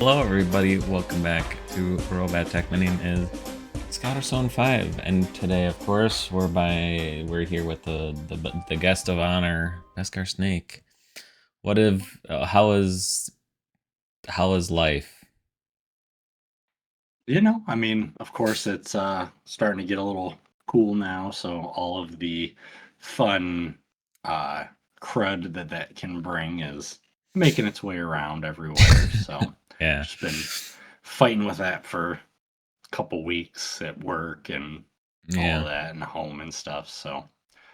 Hello everybody, welcome back to Robot Tech. My name is Beskar 5, and today of course we're here with the guest of honor, Beskar Snake. How is life? Of course it's starting to get a little cool now, so all of the fun uh crud that can bring is making its way around everywhere. So Yeah. just been fighting with that for a couple weeks at work and all of that and home and stuff. So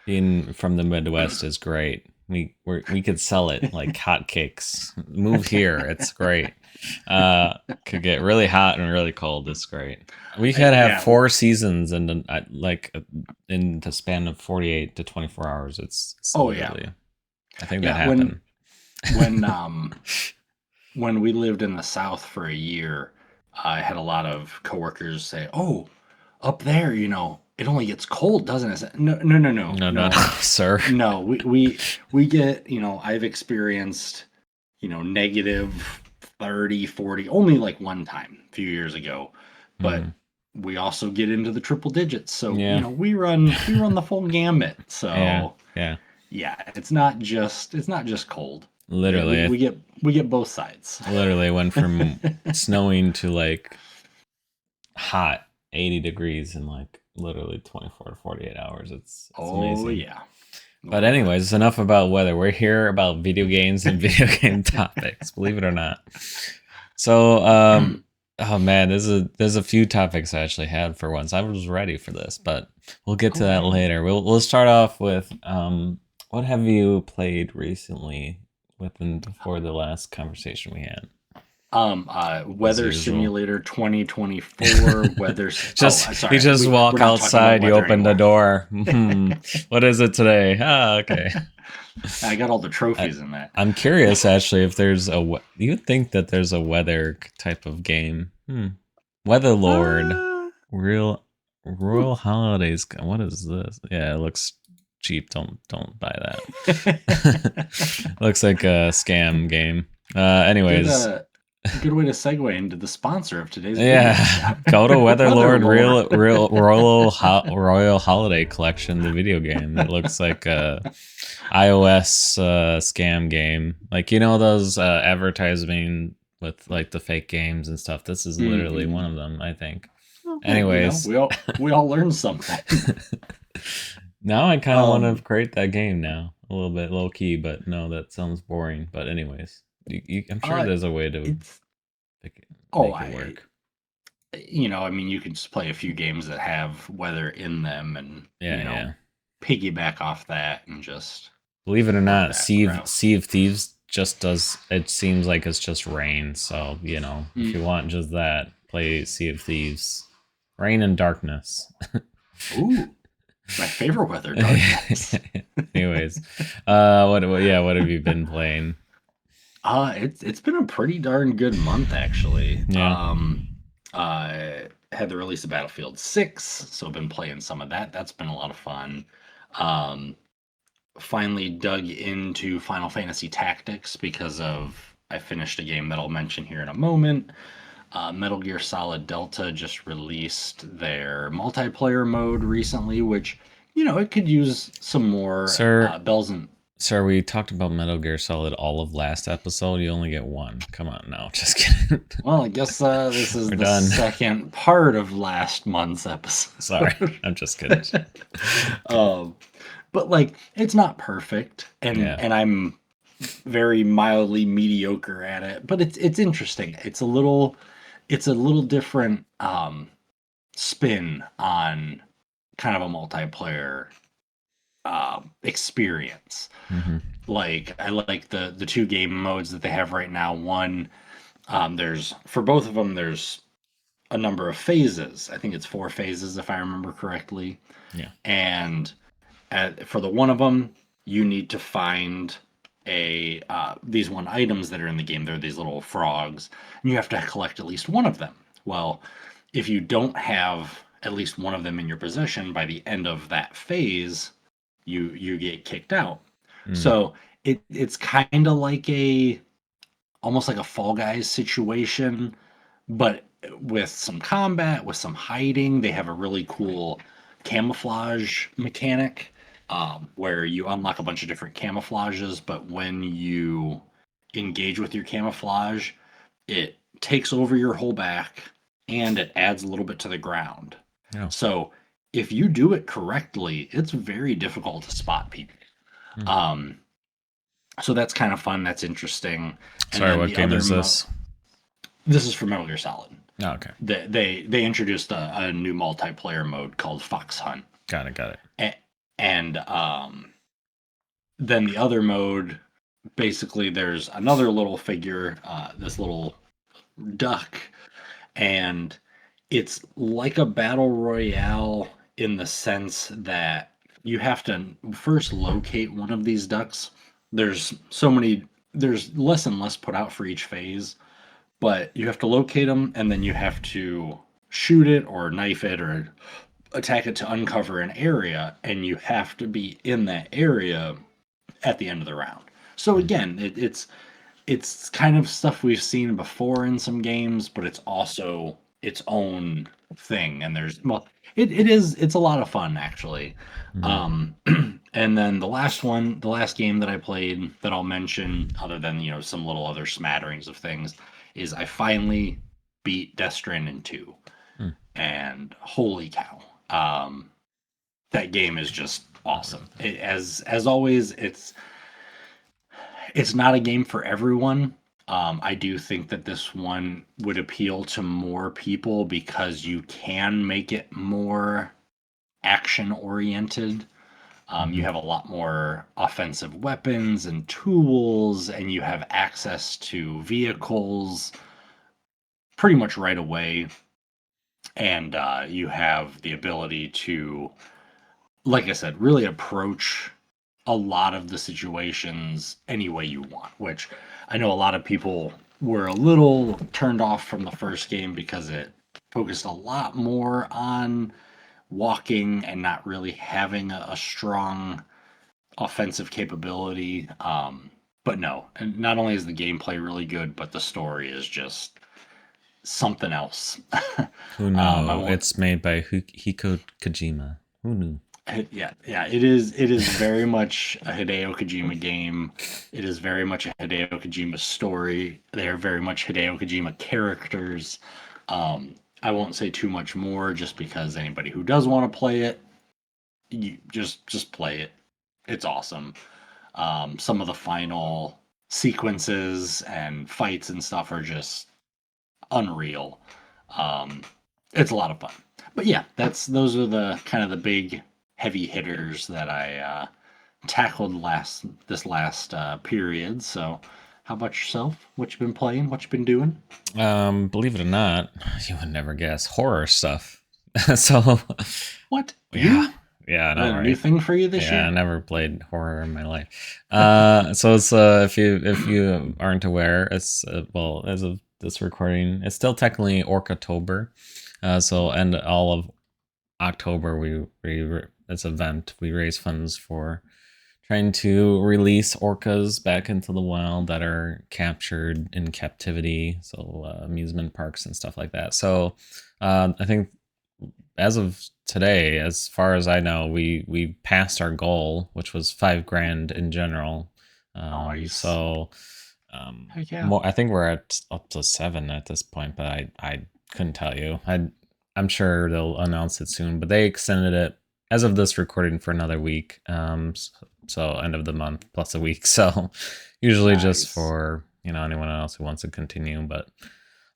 Being from the Midwest is great. We could sell it like hotcakes. Move here, it's great. Could get really hot and really cold. It's great. We could have 4 seasons in in the span of 48 to 24 hours. It's literally. I think that happened. When we lived in the South for a year, I had a lot of coworkers say, "Oh, up there, it only gets cold, doesn't it?" No, sir. No, we get, I've experienced, negative 30, 40, only like one time a few years ago, but we also get into the triple digits. So, we run the full gamut. So, yeah, it's not just cold. Literally, we get both sides. Literally went from snowing to like hot 80 degrees in like literally 24 to 48 hours. It's amazing. Yeah. But anyways, enough about weather. We're here about video games and video game topics, believe it or not. So, oh man, there's a few topics I actually had for once. I was ready for this, but we'll get to that later. We'll start off with what have you played recently before the last conversation we had? Weather Simulator 2024. You just walk outside, you open the door. What is it today? Okay. I got all the trophies in that. I'm curious, actually, if there's you would think that there's a weather type of game. Weather Lord, Royal Holidays. What is this? Yeah, it looks cheap. Don't buy that. Looks like a scam game. Anyways. Good way to segue into the sponsor of today's video. Go to Weatherlord Royal Holiday Collection, the video game. It looks like a iOS scam game. Like, those advertising with like the fake games and stuff. This is literally one of them, I think. Anyways, we all learned something. Now I kind of want to create that game now. A little bit low key, but no, that sounds boring. But anyways. I'm sure there's a way to make it work. You can just play a few games that have weather in them and piggyback off that and just believe it or not, Sea of Thieves just does. It seems like it's just rain. So if you want just that, play Sea of Thieves. Rain and darkness. Ooh. My favorite weather, darkness. Anyways, what have you been playing? It's been a pretty darn good month, actually. Yeah. I had the release of Battlefield 6, so I've been playing some of that. That's been a lot of fun. Finally dug into Final Fantasy Tactics because I finished a game that I'll mention here in a moment. Metal Gear Solid Delta just released their multiplayer mode recently, which, it could use some more bells and... Sir, we talked about Metal Gear Solid all of last episode. You only get one. Come on now. Just kidding. Well, I guess this is the second part of last month's episode. Sorry. I'm just kidding. But like, it's not perfect. And I'm very mildly mediocre at it. But it's interesting. It's a little different spin on kind of a multiplayer experience. Like, I like the two game modes that they have right now. One, there's for both of them there's a number of phases. I think it's 4 phases if I remember correctly. And for the one of them, you need to find these one items that are in the game. They're these little frogs, and you have to collect at least one of them. Well, if you don't have at least one of them in your possession by the end of that phase, you get kicked out. So it's kind of like a almost like a Fall Guys situation, but with some combat, with some hiding. They have a really cool camouflage mechanic where you unlock a bunch of different camouflages, but when you engage with your camouflage, it takes over your whole back and it adds a little bit to the ground. Oh. So if you do it correctly, it's very difficult to spot people. So that's kind of fun. That's interesting. Sorry, what game is this? This is for Metal Gear Solid. Oh, okay. They introduced a new multiplayer mode called Fox Hunt. Got it. And then the other mode, basically, there's another little figure, this little duck, and it's like a battle royale in the sense that you have to first locate one of these ducks. There's less and less put out for each phase, but you have to locate them and then you have to shoot it or knife it or attack it to uncover an area, and you have to be in that area at the end of the round. So again, it's kind of stuff we've seen before in some games, but it's also its own thing. And it's a lot of fun actually. And then the last game that I played that I'll mention, other than some little other smatterings of things, is I finally beat Death Stranding 2. And holy cow, that game is just awesome. As always, it's not a game for everyone. I do think that this one would appeal to more people because you can make it more action oriented. You have a lot more offensive weapons and tools, and you have access to vehicles pretty much right away. And you have the ability to, like I said, really approach a lot of the situations any way you want, which I know a lot of people were a little turned off from the first game because it focused a lot more on walking and not really having a strong offensive capability. But no, and not only is the gameplay really good, but the story is just something else. Who knew? It's made by Hiko Kojima. Who knew? Yeah, it is very much a Hideo Kojima game. It is very much a Hideo Kojima story. They are very much Hideo Kojima characters. I won't say too much more just because anybody who does want to play it, you just play it. It's awesome. Some of the final sequences and fights and stuff are just unreal. It's a lot of fun. But yeah, those are the kind of the big heavy hitters that I tackled this last period. So how about yourself? What you been playing? What you been doing? Believe it or not, you would never guess, horror stuff. So what? Yeah. Yeah, I know, right? New thing for you this year? Yeah, I never played horror in my life. So it's if you aren't aware, it's well, as of this recording, it's still technically Orcatober. So end all of October, we this event, we raise funds for trying to release orcas back into the wild that are captured in captivity. So amusement parks and stuff like that. So I think as of today, as far as I know, we passed our goal, which was $5,000 in general. Nice. So yeah. I think we're at up to 7 at this point, but I couldn't tell you. I'm sure they'll announce it soon, but they extended it as of this recording for another week. So end of the month plus a week. So usually Nice. just for anyone else who wants to continue, but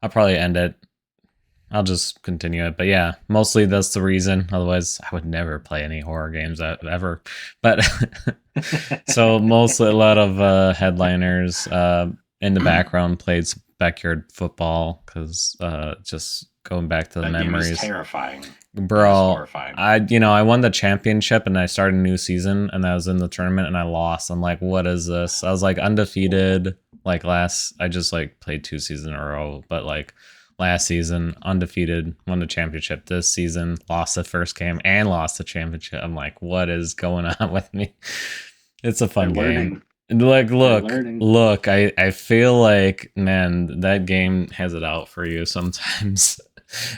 I'll probably end it. I'll just continue it. But yeah, mostly that's the reason. Otherwise, I would never play any horror games ever. But so mostly a lot of headliners in the background played backyard football because just going back to the memories. Game is terrifying. Bro, I won the championship and I started a new season and I was in the tournament and I lost. I'm like, what is this? I was like undefeated. Like I just like played 2 seasons in a row, but like last season undefeated, won the championship. This season lost the first game and lost the championship. I'm like, what is going on with me? It's a fun game. Like, look, I feel like, man, that game has it out for you sometimes.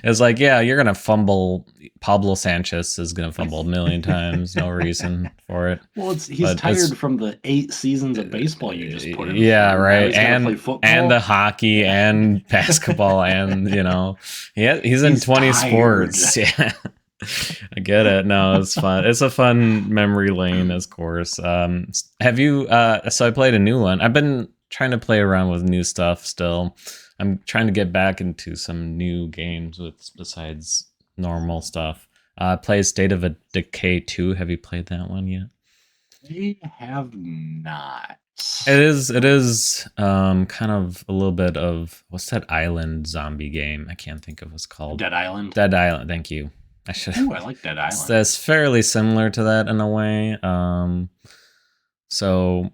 It's like, yeah, you're gonna fumble. Pablo Sanchez is gonna fumble a million times, no reason for it. Well, he's tired from the 8 seasons of baseball you just put him yeah, through. right. He's gotta play football. And the hockey and basketball and he's in 20 tired. sports. Yeah. I get it. No, it's fun. It's a fun memory lane, of course. Have you so I played a new one. I've been trying to play around with new stuff still. I'm trying to get back into some new games besides normal stuff. Play State of a Decay 2. Have you played that one yet? I have not. It is kind of a little bit of, what's that island zombie game? I can't think of what's called. Dead Island. Dead Island. Thank you. I should. Ooh, I like Dead Island. That's fairly similar to that in a way. So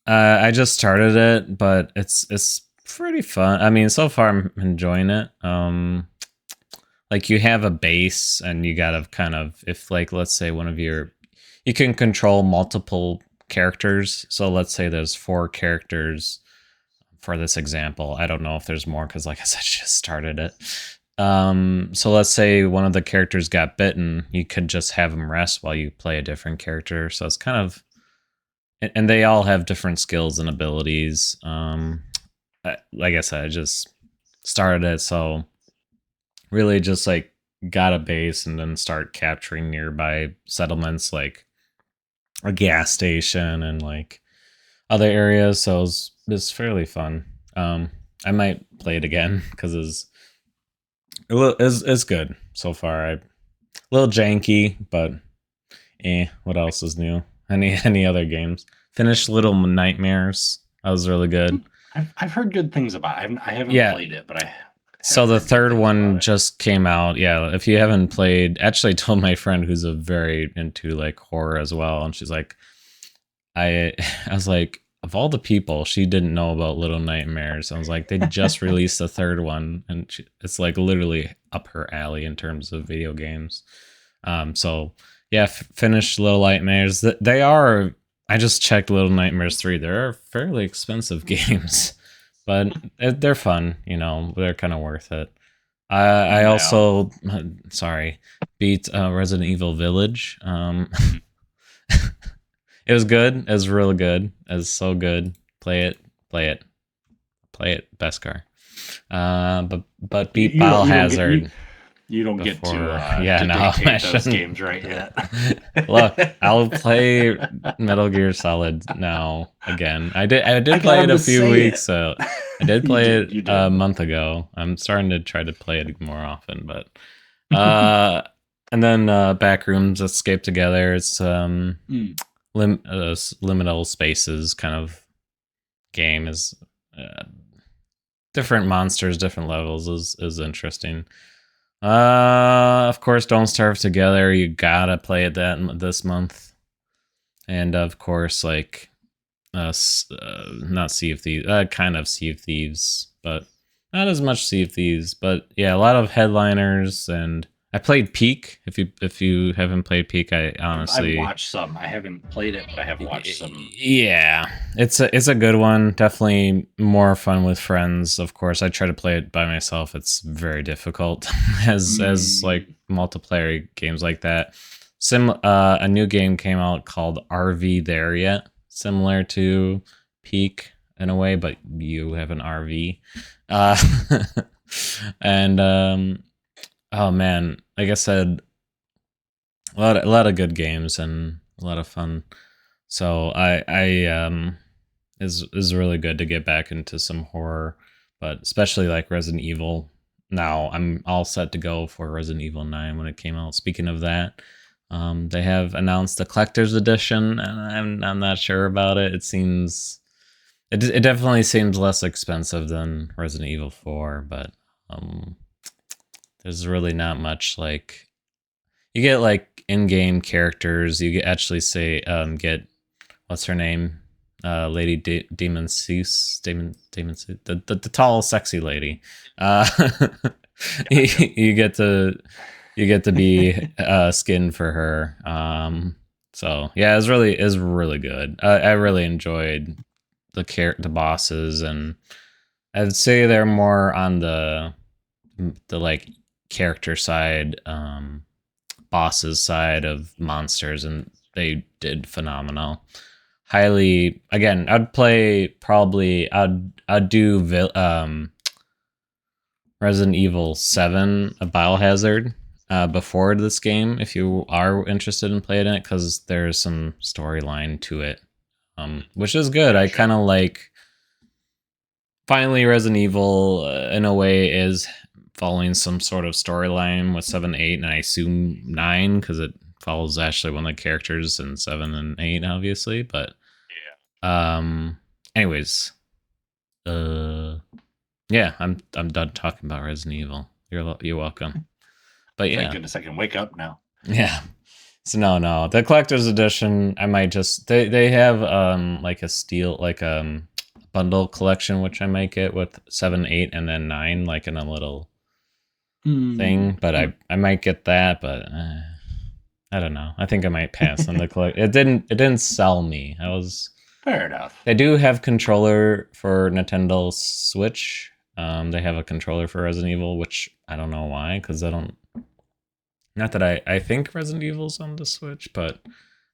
I just started it, but it's pretty fun. I mean, so far I'm enjoying it. Like, you have a base and you gotta kind of, if, like, let's say you can control multiple characters. So let's say there's 4 characters for this example. I don't know if there's more because, like I said, I just started it. So let's say one of the characters got bitten. You could just have them rest while you play a different character. So it's kind of, and they all have different skills and abilities. Like I said, I just started it, so really just like got a base and then start capturing nearby settlements, like a gas station and like other areas. So it's fairly fun. I might play it again because it's good so far. A little janky, but what else is new? Any other games? Finished Little Nightmares. That was really good. I've heard good things about it. I haven't played it, but so the third one just came out. Yeah, if you haven't played, actually told my friend who's a very into like horror as well, and she's like, I was like, of all the people, she didn't know about Little Nightmares. I was like, they just released the third one, and it's like literally up her alley in terms of video games. So yeah, finished Little Nightmares. They are. I just checked Little Nightmares 3. They're fairly expensive games, but they're fun. They're kind of worth it. I also, beat Resident Evil Village. It was good. It was really good. It was so good. Play it, Beskar. But beat Biohazard. You don't get to dictate those games right yet. Look, I'll play Metal Gear Solid now again. I did play it a few weeks. So I did play it a month ago. I'm starting to try to play it more often, but and then Backrooms Escape Together. It's liminal spaces kind of game. Is different monsters, different levels is interesting. Of course, Don't Starve Together. You gotta play it this month, and of course, like, not Sea of Thieves, kind of Sea of Thieves, but not as much Sea of Thieves. But yeah, a lot of headliners, and I played Peak. If you haven't played Peak, I've watched some. I haven't played it, but I have watched some. Yeah, it's a good one. Definitely more fun with friends. Of course, I try to play it by myself. It's very difficult as like multiplayer games like that. A new game came out called RV There Yet, similar to Peak in a way, but you have an RV. And oh man, like I said, a lot of good games and a lot of fun. So is really good to get back into some horror, but especially like Resident Evil. Now I'm all set to go for Resident Evil 9 when it came out. Speaking of that, they have announced the collector's edition, and I'm not sure about it. It definitely seems less expensive than Resident Evil 4, but there's really not much. Like, you get like in-game characters. You actually get, what's her name? Lady Demon Seuss, the tall, sexy lady. You get to be skin for her. So yeah, it's really good. I really enjoyed the bosses, and I'd say they're more on the like character side, bosses side of monsters, and they did phenomenal. Highly, again, I'd play probably I'd do Resident Evil 7, a Biohazard, before this game if you are interested in playing it, because there's some storyline to it, which is good. I kind of like, finally Resident Evil, in a way, is following some sort of storyline with 7, 8, and I assume 9, because it follows actually one of the characters in 7 and 8, obviously. But anyways, yeah, I'm done talking about Resident Evil. You're welcome. But yeah, thank goodness I can wake up now. Yeah. So no, the collector's edition, I might just, they have like a steel, like bundle collection, which I might get with 7, 8, and then 9, like in a little thing. But I might get that, but I don't know. I think I might pass on the collect. It didn't sell me. I was fair enough. They do have controller for Nintendo Switch. They have a controller for Resident Evil, which I don't know why, because I don't. Not that I think Resident Evil's on the Switch, but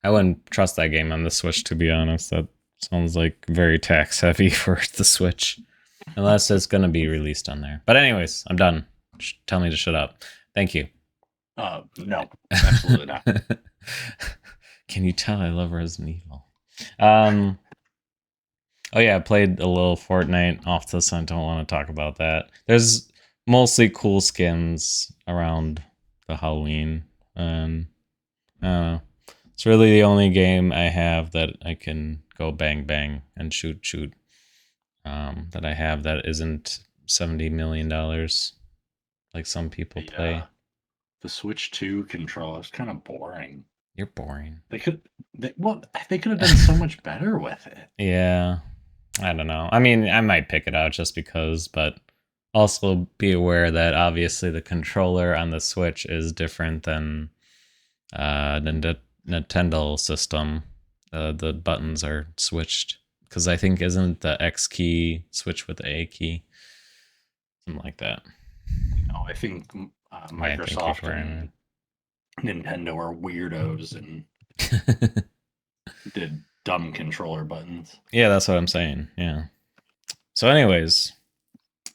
I wouldn't trust that game on the Switch, to be honest. That sounds like very tax heavy for the Switch, unless it's going to be released on there. But anyways, I'm done. Tell me to shut up. Thank you. No, absolutely not. Can you tell I love Resident Evil? Oh yeah, I played a little Fortnite off this. I don't want to talk about that. There's mostly cool skins around the Halloween, and I don't know. It's really the only game I have that I can go bang bang and shoot. That I have that isn't $70 million, like some people play. The Switch 2 controller is kind of boring. You're boring. They could have done so much better with it. Yeah, I don't know. I mean, I might pick it out just because, but also be aware that obviously the controller on the Switch is different than the Nintendo system. The buttons are switched, because I think isn't the X key switched with the A key, something like that. No, I think Microsoft and Nintendo are weirdos and did dumb controller buttons. Yeah, that's what I'm saying. Yeah. So anyways,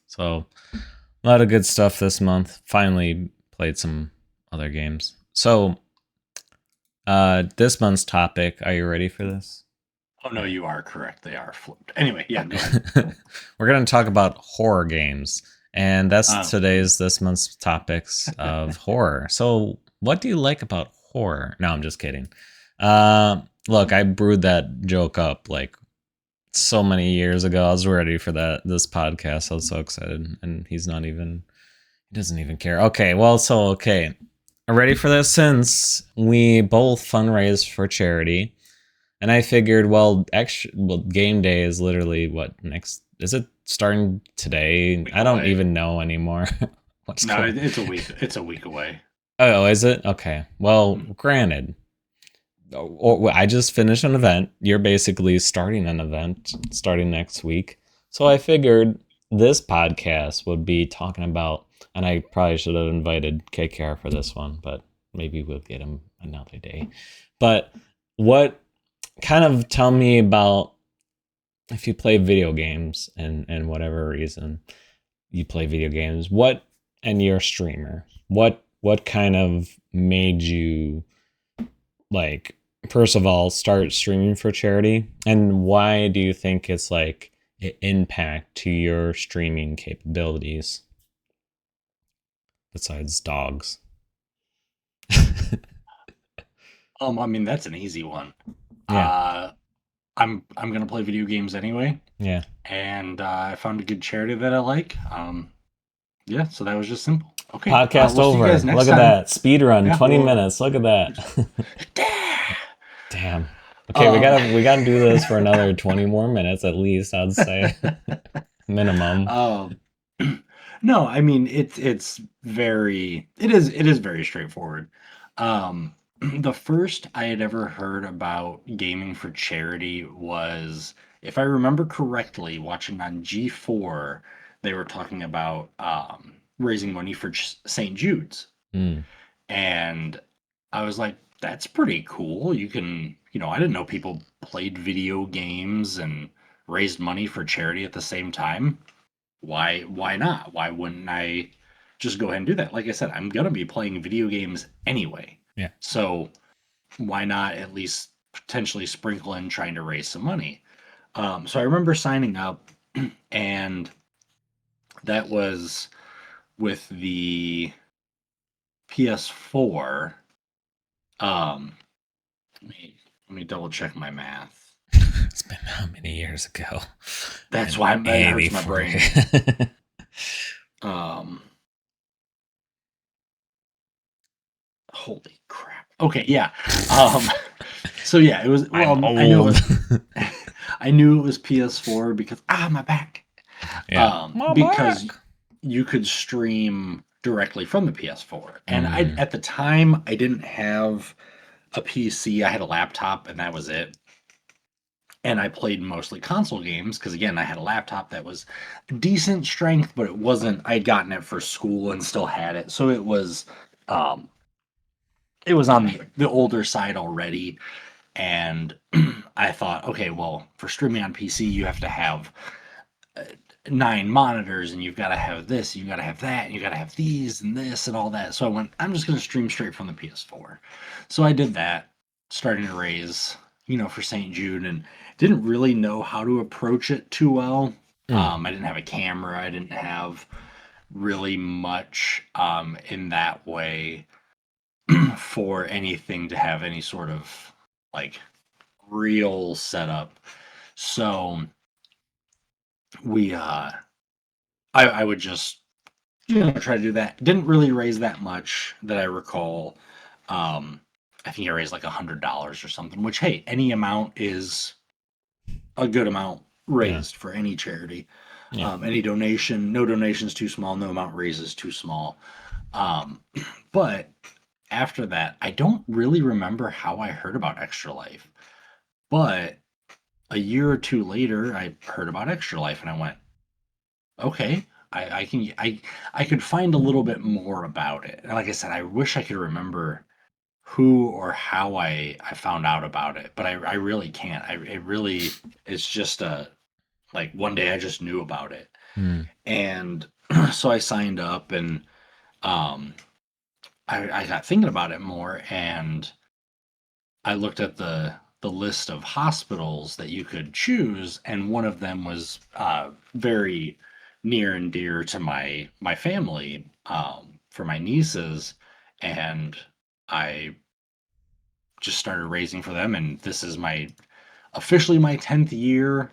so a lot of good stuff this month. Finally played some other games. So this month's topic, are you ready for this? Oh no, you are correct. They are flipped. Anyway, yeah, go ahead. We're going to talk about horror games, and that's this month's topics of horror. So what do you like about horror? No, I'm just kidding. Look, I brewed that joke up like so many years ago. I was ready for this podcast. I was so excited, and he doesn't even care. Okay, well, I'm ready for this since we both fundraise for charity, and I figured, game day is literally is it starting today? I don't even know anymore. It's a week. It's a week away. Oh, is it? Okay. Well, granted, I just finished an event. You're basically starting an event starting next week. So I figured this podcast would be talking about, and I probably should have invited KKR for this one, but maybe we'll get him another day. But tell me about, if you play video games and whatever reason you play video games, and you're a streamer, what kind of made you, like, first of all, start streaming for charity, and why do you think it's like an impact to your streaming capabilities besides dogs? I mean, that's an easy one. Yeah. I'm gonna play video games anyway. Yeah. And I found a good charity that I like. Yeah, so that was just simple. Okay. Podcast over. Look at that. Speed run, 20 minutes. Look at that. Damn. Okay, we gotta do this for another 20 more minutes at least, I'd say. Minimum. No, I mean it is very straightforward. the first I had ever heard about gaming for charity was, if I remember correctly, watching on G4, they were talking about raising money for St. Jude's. Mm. And I was like, that's pretty cool. You can, I didn't know people played video games and raised money for charity at the same time. Why not? Why wouldn't I just go ahead and do that? Like I said, I'm gonna be playing video games anyway. Yeah. So why not at least potentially sprinkle in trying to raise some money? So I remember signing up, and that was with the PS4. Um, let me double check my math. It's been how many years ago? That's why it hurts my brain. Holy crap. Okay, yeah. So yeah, it was. Well, I'm I knew it old. was. I knew it was PS4 because my back. Yeah. My Because back. you could stream directly from the PS4, and Mm. at the time I didn't have a PC. I had a laptop, and that was it. And I played mostly console games because, again, I had a laptop that was decent strength, but it wasn't. I'd gotten it for school and still had it, so um, it was on the older side already. And I thought, okay, well, for streaming on PC, you have to have 9 monitors, and you've got to have this, you got to have that, and you got to have these and this and all that. So I went, I'm just going to stream straight from the PS4. So I did that, starting to raise, for St. Jude, and didn't really know how to approach it too well. Mm. I didn't have a camera. I didn't have really much in that way for anything to have any sort of like real setup. So I would just try to do that. Didn't really raise that much that I recall. I think I raised like $100 or something, which, hey, any amount is a good amount Yeah. raised for any charity. Yeah. Any donation, no donation's too small, no amount raised is too small. But after that, I don't really remember how I heard about Extra Life. But a year or two later, I heard about Extra Life, and I went, okay, I could find a little bit more about it. And like I said, I wish I could remember who or how I found out about it, but I really can't. It really, it's just like one day I just knew about it. Mm. And so I signed up, and um I got thinking about it more, and I looked at the list of hospitals that you could choose, and one of them was very near and dear to my family, for my nieces, and I just started raising for them. And this is my officially my 10th year.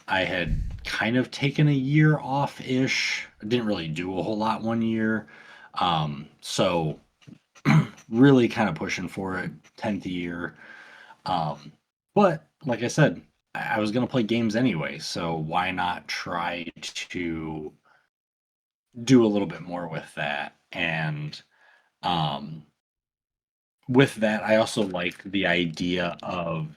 I had kind of taken a year off ish. I didn't really do a whole lot one year, so really kind of pushing for it. 10th year. Um, but like I said, I was going to play games anyway, so why not try to do a little bit more with that? And um, with that, I also like the idea of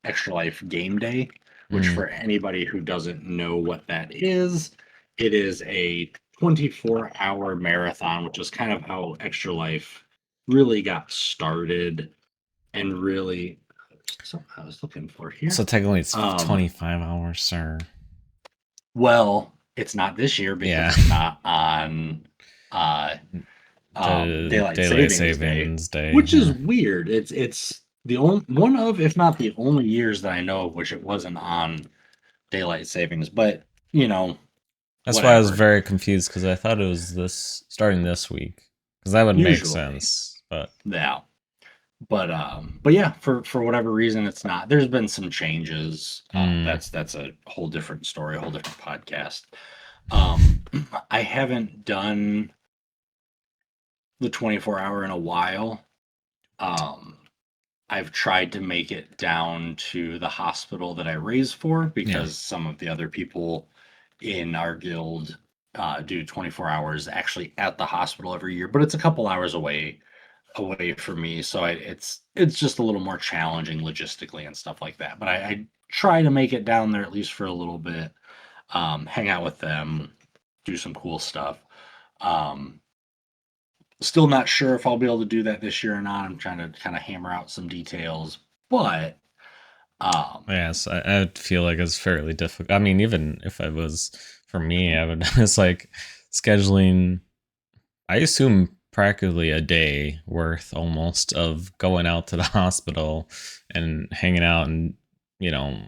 Extra Life Game Day, which, Mm. for anybody who doesn't know what that is, it is a 24-hour marathon, which is kind of how Extra Life really got started, and really, so I was looking for So here. technically it's Um, 25 hours, sir. well, it's not this year because Yeah. it's not on uh The daylight daylight savings day, savings day. which is Yeah. weird. It's the only one of, if not the only years that I know of which it wasn't on daylight savings, but That's why I was whatever. very confused because I thought it was this starting this week because that would make Usually, sense. But yeah. But yeah, for whatever reason it's not. There's been some changes. mm. That's a whole different story, a whole different podcast. Um I haven't done the 24-hour in a while. Um, I've tried to make it down to the hospital that I raise for Yeah. because some of the other people in our guild do 24 hours actually at the hospital every year, but it's a couple hours away. away from me, so it's just a little more challenging logistically and stuff like that. But I try to make it down there at least for a little bit, hang out with them, do some cool stuff. Um, Still not sure if I'll be able to do that this year or not. I'm trying to kind of hammer out some details, but Yes, I feel like it's fairly difficult. I mean, even if it was for me, I would. It's like scheduling. I assume practically a day worth almost of going out to the hospital and hanging out and you know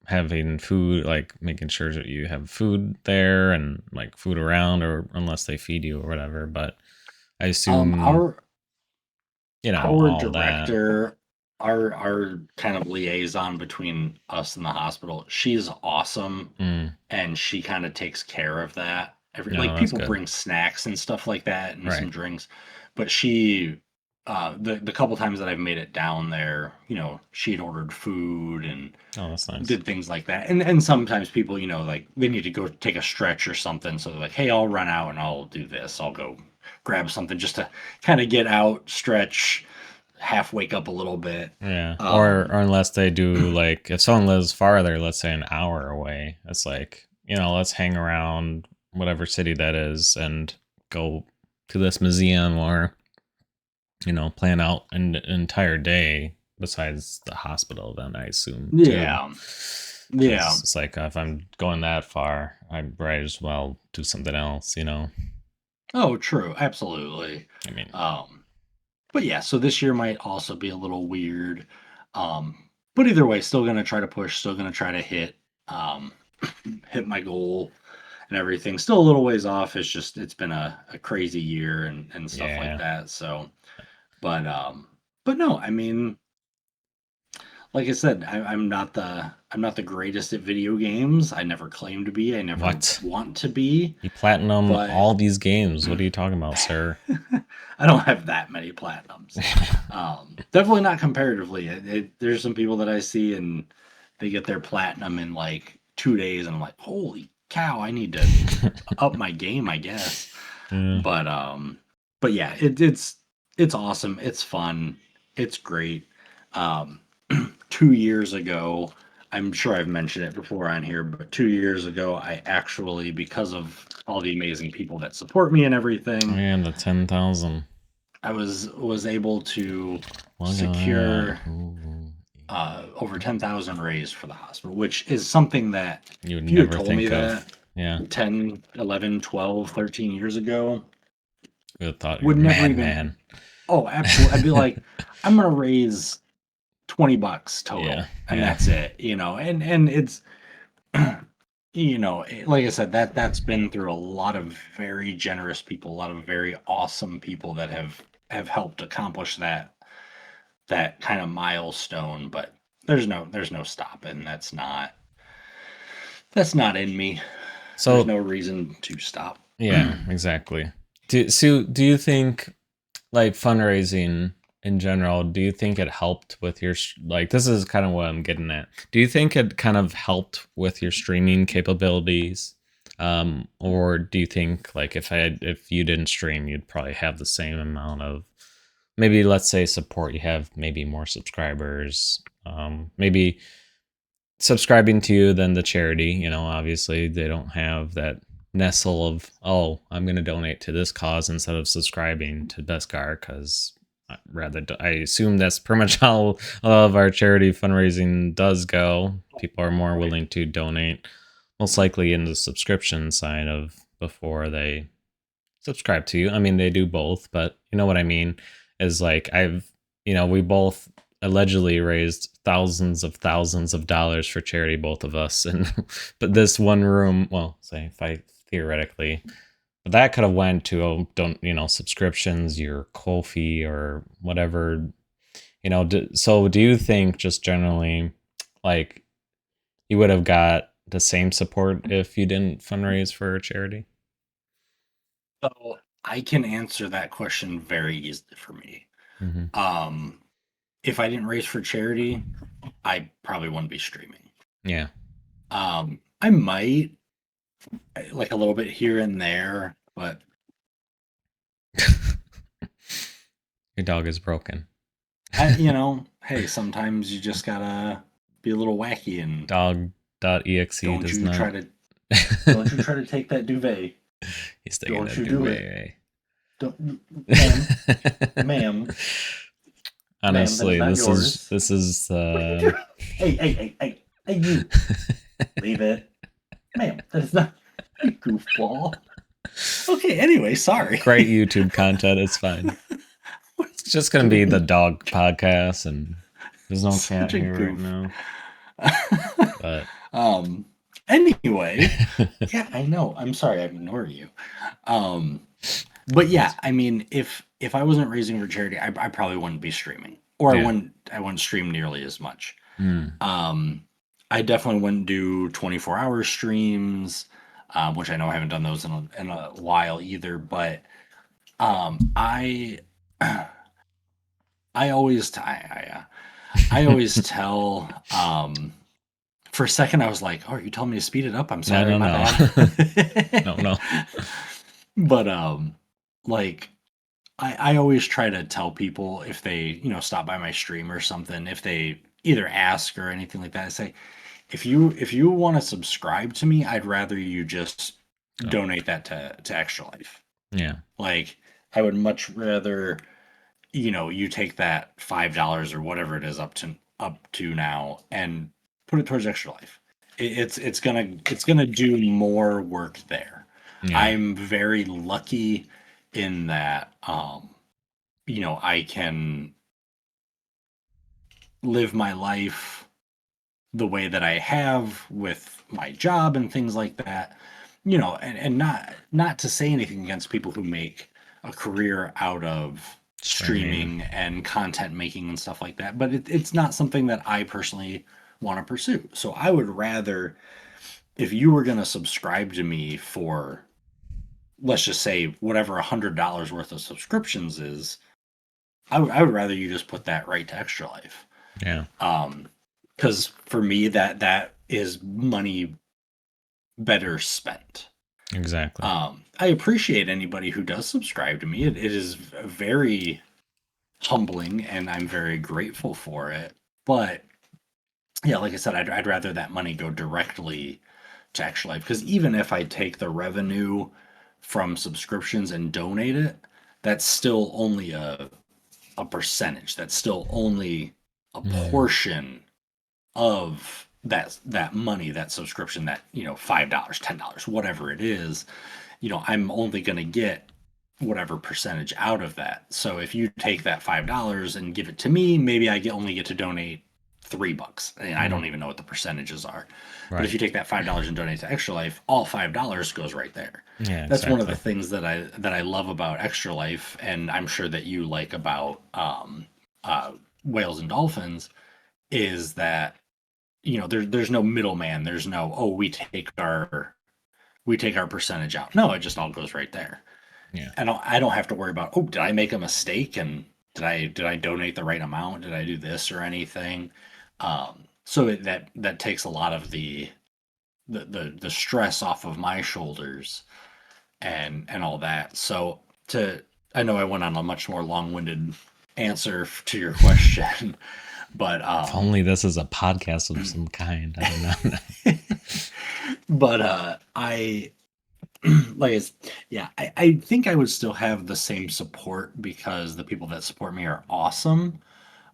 having food, like making sure that you have food there and like food around, or unless they feed you or whatever. But I assume our our all that. director, our kind of liaison between us and the hospital, she's awesome, Mm, and she kind of takes care of that. Every no, like that's people good. bring snacks and stuff like that and Right. some drinks, but she the couple times that I've made it down there, she'd ordered food and Oh, that's nice. did things like that. And sometimes people, like they need to go take a stretch or something, so they're like, "Hey, I'll run out and I'll do this. I'll go grab something just to kind of get out, stretch, half wake up a little bit." Yeah, or Um, unless they do like if someone lives farther, let's say an hour away, it's like let's hang around whatever city that is and go to this museum or plan out an entire day besides the hospital. Then I assume too, yeah, yeah. because it's like if I'm going that far, I might as well do something else. Oh, true, absolutely. I mean, Um, but yeah, so this year might also be a little weird. But either way, still gonna try to push, still gonna try to um, hit my goal and everything. Still a little ways off. It's been a crazy year and stuff like yeah. that. So, but but no, I mean, like I said, I'm not the greatest at video games. I never claim to be. I never What? want to be. You platinum But all these games? What are you talking about, sir? I don't have that many platinums. Definitely not comparatively. There's some people that I see and they get their platinum in like 2 days, and I'm like, holy cow! I need to up my game, I guess. Yeah. But yeah, it's awesome. It's fun. It's great. Um, 2 years ago, I'm sure I've mentioned it before on here, but 2 years ago, I actually, because of all the amazing people that support me and everything, And the 10,000. I was able to Look at that. secure Ooh. over 10,000 raised for the hospital, which is something that You would if you had never told me think of. that Yeah. 10, 11, 12, 13 years ago, You would have thought you're would never even. madman. Oh, absolutely. I'd be like, I'm gonna raise $20 Yeah. total, and Yeah. that's it. And it's like I said, that's been through a lot of very generous people, a lot of very awesome people that have helped accomplish that kind of milestone. But there's no stopping. That's not in me. There's So, no reason to stop. yeah, exactly. Do you think like fundraising in general, do you think it helped with your like this is kind of what I'm getting at. Do you think it kind of helped with your streaming capabilities? Or do you think like if you didn't stream, you'd probably have the same amount of maybe let's say support, you have maybe more subscribers, maybe subscribing to you than the charity, obviously they don't have that nestle of, oh, I'm going to donate to this cause instead of subscribing to Beskar because I assume that's pretty much how a lot of our charity fundraising does go. People are more Right. willing to donate, most likely in the subscription side of before they subscribe to you. I mean, they do both, but you know what I mean? Is like we both allegedly raised thousands of dollars for charity, both of us, and but this one room, well, say if I theoretically, but that could have went to don't subscriptions, your Ko-fi or whatever, so do you think just generally, like you would have got the same support if you didn't fundraise for a charity? So I can answer that question very easily for me. Hmm. Um, if I didn't raise for charity, I probably wouldn't be streaming. Yeah. I might like a little bit here and there, but Your dog is broken. Hey, sometimes you just gotta be a little wacky and Dog.exe don't does you not. try to don't you try to take that duvet. He's taking Don't that you do it. duvet. Don't, ma'am, ma'am, ma'am, that is Honestly, not this is yours. this is What are you doing? Hey, you. Leave it. Ma'am, that is not you goofball. Okay, anyway, sorry. great YouTube content. It's fine. It's just gonna be the dog podcast, and there's no cat Such a here right goof. now. But Anyway, yeah, I know. I'm sorry, I ignore you. But yeah, I mean, if I wasn't raising for charity, I probably wouldn't be streaming, or yeah. I wouldn't stream nearly as much. Mm. I definitely wouldn't do 24-hour streams, which I know I haven't done those in a while either. But I I always I always tell. For a second, I was like, "Oh, are you telling me to speed it up? I'm sorry, my No. bad." No. But like I always try to tell people if they stop by my stream or something, if they either ask or anything like that, I say, if you want to subscribe to me, I'd rather you just Oh, donate that to Extra Life. yeah. Like I would much rather you take that $5 or whatever it is up to now and put it towards Extra Life. It's gonna do more work there. Yeah. I'm very lucky in that I can live my life the way that I have with my job and things like that. And not to say anything against people who make a career out of Streaming. streaming and content making and stuff like that, but it's not something that I personally want to pursue. So I would rather, if you were going to subscribe to me for, let's just say, whatever $100 worth of subscriptions is, I would rather you just put that right to Extra Life. Yeah. Because for me, that is money better spent. Exactly. I appreciate anybody who does subscribe to me. It is very humbling, and I'm very grateful for it. But yeah, like I said, I'd rather that money go directly to Extra Life, because even if I take the revenue from subscriptions and donate it, that's still only a percentage. That's still only a portion of that money, that subscription, that $5, $10, whatever it is. I'm only going to get whatever percentage out of that. So if you take that $5 and give it to me, maybe only get to donate $3, and I don't even know what the percentages are. Right. But if you take that $5 and donate to Extra Life, all $5 goes right there. Yeah, That's one of the exactly. things that I love about Extra Life, and I'm sure that you like about Whales and Dolphins, is that there's no middleman. There's no, oh, we take our percentage out. No, it just all goes right there. Yeah. And I don't have to worry about, oh, did I make a mistake, and did I donate the right amount? Did I do this or anything? So that takes a lot of the stress off of my shoulders, and all that. So I know I went on a much more long-winded answer to your question, but If only this is a podcast of some kind. I don't know. but I like yeah, I think I would still have the same support because the people that support me are awesome.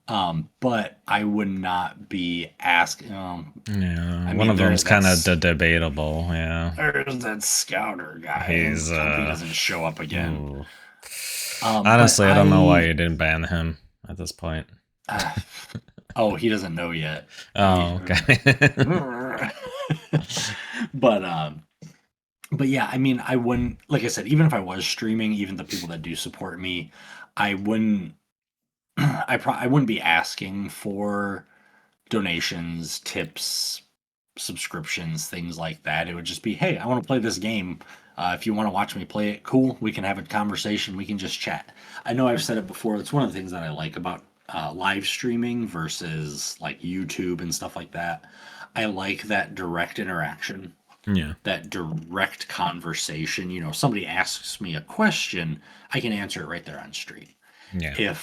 But I would not be asking. Yeah, I one mean, of them's kind of that's debatable. Yeah, there's that Scouter guy. he's Hope he doesn't show up again. ooh. But Honestly, I don't know why you didn't ban him at this point. Oh, he doesn't know yet. Oh, okay. But but yeah, I mean, I wouldn't, like I said, even if I was streaming, even the people that do support me, I wouldn't I wouldn't be asking for donations, tips, subscriptions, things like that. It would just be, hey, I want to play this game. If you want to watch me play it, cool. We can have a conversation. We can just chat. I know I've said it before. It's one of the things that I like about live streaming versus like YouTube and stuff like that. I like that direct interaction, Yeah. that direct conversation. Somebody asks me a question, I can answer it right there on stream. Yeah.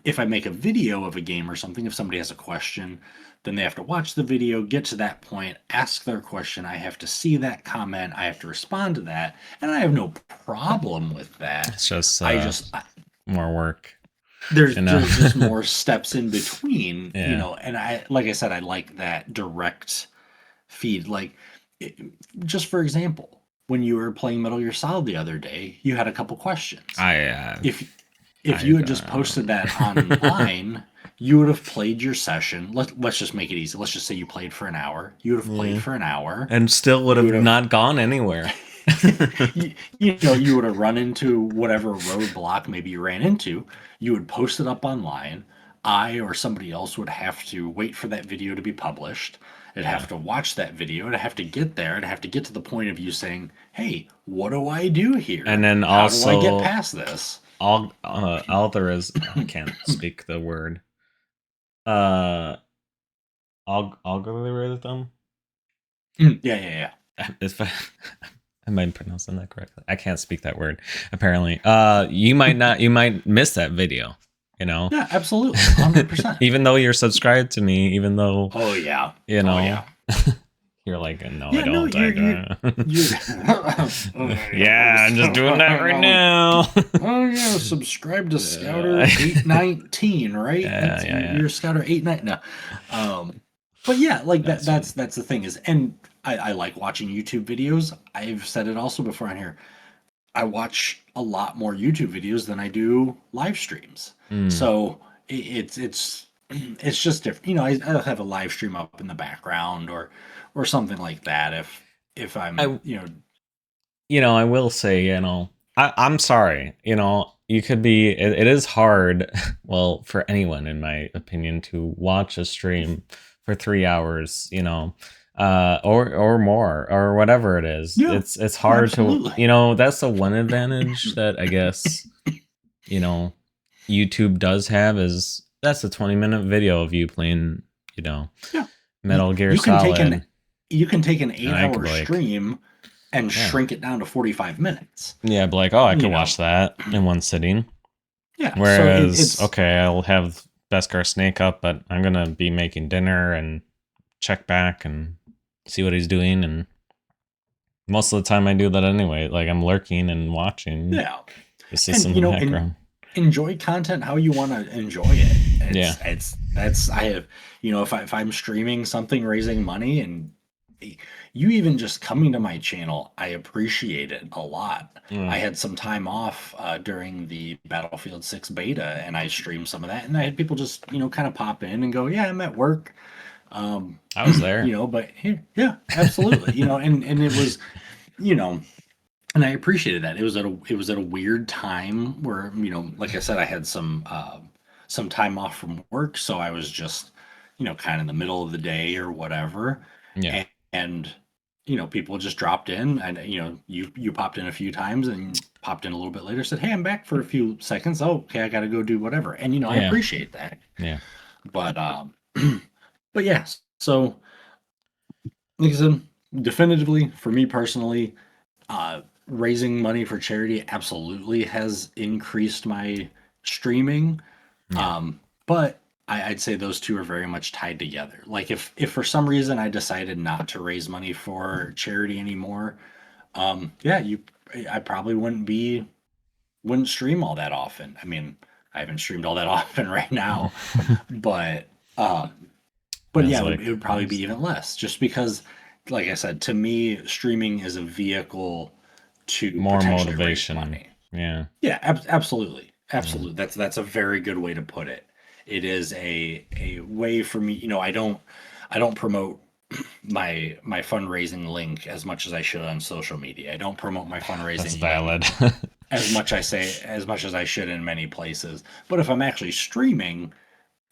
If I make a video of a game or something, if somebody has a question, then they have to watch the video, get to that point, ask their question. I have to see that comment. I have to respond to that. And I have no problem with that. It's just I just, more work. there's You know? there's just more steps in between, Yeah. and like I said, I like that direct feed. Like, it, just for example, when you were playing Metal Gear Solid the other day, you had a couple questions. If you had just posted that online, you would have played your session. Let's just make it easy. Let's just say you played for an hour. You would have played for an hour. And still would have not gone anywhere. You would have run into whatever roadblock maybe you ran into. You would post it up online. I or somebody else would have to wait for that video to be published. It'd have to watch that video. It'd have to get there. It'd have to get to the point of you saying, "Hey, what do I do here? And then how also, do I get past this?" I can't speak the word. Algorithm. Yeah. If am I pronouncing that correctly? I can't speak that word. Apparently, you might miss that video. Yeah, absolutely, 100%. Even though you're subscribed to me, even though yeah. You're like, no, yeah, I don't. Yeah, I'm just doing that right now. Oh yeah, subscribe to Scouter 819, right? Yeah. You're Scouter 89. No, but yeah, like that's the thing is, and I like watching YouTube videos. I've said it also before on here. I watch a lot more YouTube videos than I do live streams. So it's just different. I'll have a live stream up in the background or something like that if I'm I will say, I'm sorry. You could be. It is hard. Well, for anyone, in my opinion, to watch a stream for 3 hours. Or more or whatever it is. Yeah, it's hard absolutely. to. That's the one advantage that I guess YouTube does have is that's a 20-minute video of you playing. Metal Gear Solid. You can take an 8-hour stream and shrink it down to 45 minutes. Yeah, but like, I can watch that in one sitting. Yeah. Whereas, I'll have Beskar Snake up, but I'm gonna be making dinner and check back and see what he's doing, and most of the time I do that anyway. Like I'm lurking and watching. Yeah. Just in the background. Enjoy content how you want to enjoy it. I have, if I'm streaming something, raising money, and you even just coming to my channel, I appreciate it a lot. I had some time off during the Battlefield 6 beta, and I streamed some of that, and I had people just kind of pop in and go, "Yeah, I'm at work." I was there, but yeah, absolutely, and it was, and I appreciated that. It was at a weird time where, like I said, I had some time off from work, so I was just, kind of in the middle of the day or whatever. Yeah. And people just dropped in, and you popped in a few times and popped in a little bit later, said, "Hey, I'm back for a few seconds." "Oh, okay, I got to go do whatever." And I appreciate that. Yeah. But but yeah, so like I said, definitively for me personally, raising money for charity absolutely has increased my streaming. But I'd say those two are very much tied together. Like if for some reason I decided not to raise money for charity anymore, I probably wouldn't stream all that often. I mean, I haven't streamed all that often right now, but yeah, it would probably be even less, just because, like I said, to me, streaming is a vehicle to more potentially motivation. raise money. Yeah, absolutely. That's a very good way to put it. It is a way for me. I don't promote my fundraising link as much as I should on social media. I don't promote my fundraising. That's valid. as much as I should in many places. But if I'm actually streaming,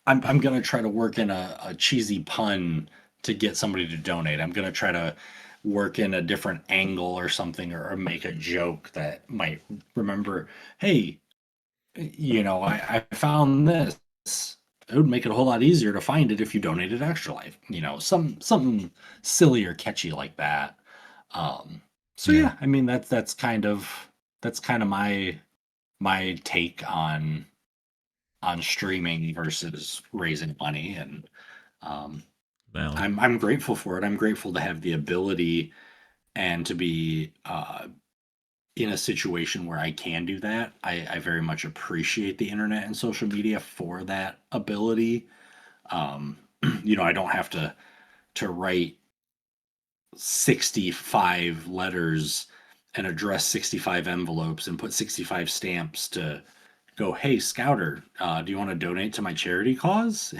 I'm gonna try to work in a cheesy pun to get somebody to donate. I'm gonna try to work in a different angle or something, or make a joke that might remember, "Hey, I found this. It would make it a whole lot easier to find it if you donated Extra Life." Something silly or catchy like that. So yeah, I mean that's kind of my take on on streaming versus raising money, and Valid. I'm grateful for it. I'm grateful to have the ability and to be in a situation where I can do that. I very much appreciate the internet and social media for that ability. I don't have to write 65 letters and address 65 envelopes and put 65 stamps to go, hey, Scouter, do you want to donate to my charity cause?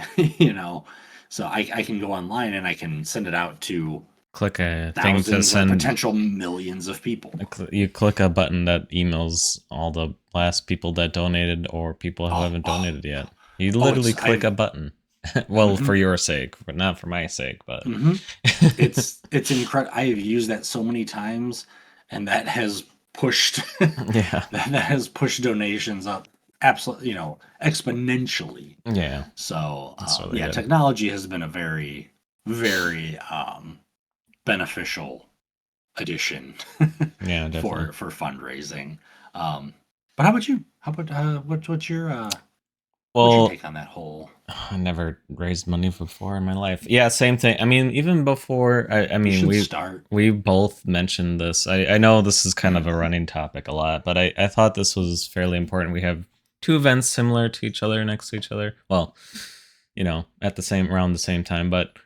So I can go online and I can send it out to Click a thing to thousands or send. potential millions of people. You click a button that emails all the last people that donated or people who haven't donated yet. You literally click a button. Well, for your sake, but not for my sake. But it's incredible. I have used that so many times, and that has pushed that has pushed donations up absolutely, exponentially. Yeah. So really good. technology has been a very, very beneficial addition Yeah, definitely. for fundraising. But how about you? How about what's your take on that whole? I never raised money before in my life. Yeah, same thing. I mean, even before, I mean, we both mentioned this. I know this is kind of a running topic a lot, but I thought this was fairly important. We have two events similar to each other, next to each other. Well, around the same time. But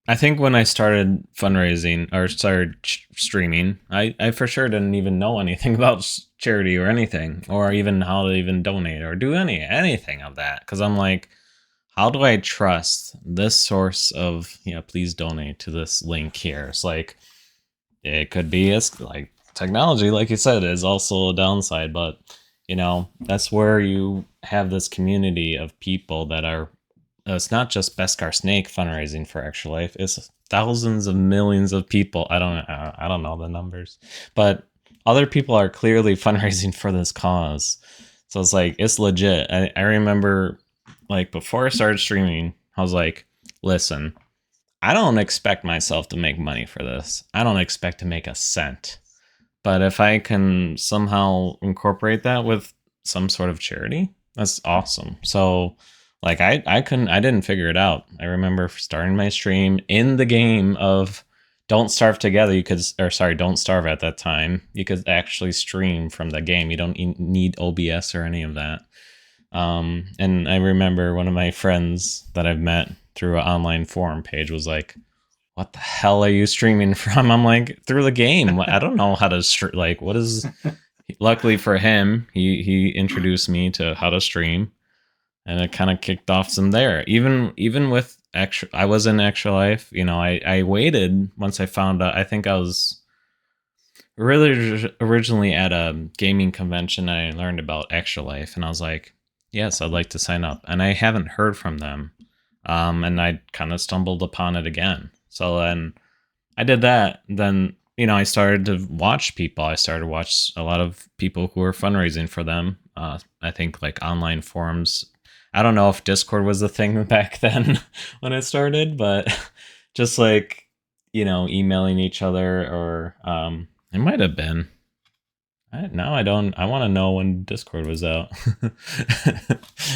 I think when I started fundraising or started streaming, I for sure didn't even know anything about charity or anything, or even how to even donate or do anything of that. Because I'm like, how do I trust this source of, please donate to this link here? It's like, it could be like technology, like you said, is also a downside, but that's where you have this community of people that are, it's not just Beskar Snake fundraising for Extra Life. It's thousands of millions of people. I don't know the numbers, but other people are clearly fundraising for this cause. So it's like, it's legit. I remember, like, before I started streaming, I was like, listen, I don't expect myself to make money for this. I don't expect to make a cent. But if I can somehow incorporate that with some sort of charity, that's awesome. So, like, I didn't figure it out. I remember starting my stream in the game of Don't Starve Together. Don't Starve at that time. You could actually stream from the game. You don't need OBS or any of that. And I remember one of my friends that I've met through an online forum page was like, what the hell are you streaming from? I'm like, through the game. I don't know how to like, what is... Luckily for him, he introduced me to how to stream, and it kind of kicked off from there. Even with I was in Extra Life, I waited once I found out. I think I was really originally at a gaming convention, and I learned about Extra Life, and I was like, yes, I'd like to sign up. And I haven't heard from them. And I kind of stumbled upon it again. So then I did that. Then, I started to watch people. I started to watch a lot of people who were fundraising for them. I think like online forums. I don't know if Discord was a thing back then when it started, but just like, emailing each other, or it might have been. Now I don't. I want to know when Discord was out.